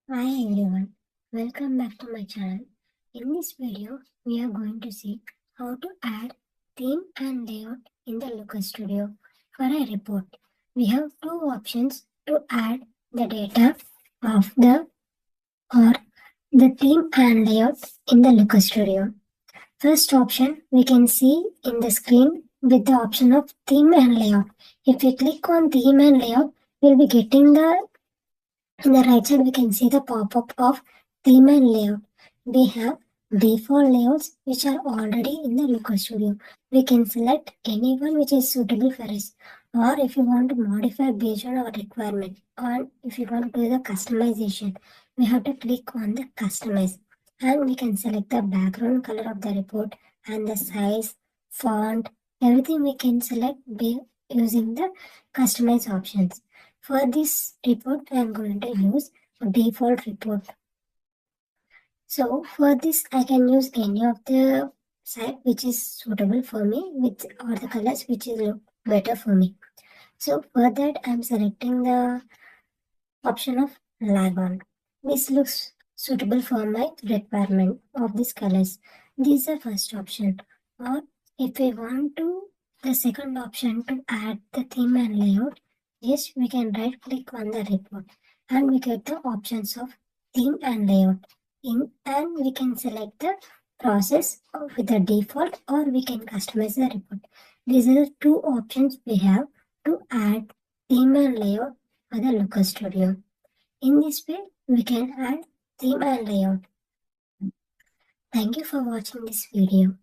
Hi everyone, welcome back to my channel. In this video, we are going to see how to add theme and layout in the Looker Studio for a report. We have two options to add the data of the or the theme and layout in the Looker Studio. First option we can see in the screen with the option of theme and layout. If we click on theme and layout, we'll be getting the in the right side, we can see the pop-up of theme and layout. We have default layouts which are already in the Looker Studio. We can select any one which is suitable for us. Or if you want to modify based on our requirement, or if you want to do the customization, we have to click on the customize. And we can select the background color of the report and the size, font, everything we can select using the customize options. For this report, I am going to use a default report. So for this, I can use any of the site which is suitable for me with or the colors which is look better for me. So for that, I am selecting the option of Lagon. This looks suitable for my requirement of these colors. This is the first option. Or if we want to, the second option to add the theme and layout, yes, we can right click on the report and we get the options of theme and layout. And we can select the process with the default or we can customize the report. These are the two options we have to add theme and layout for the Looker Studio. In this way, we can add theme and layout. Thank you for watching this video.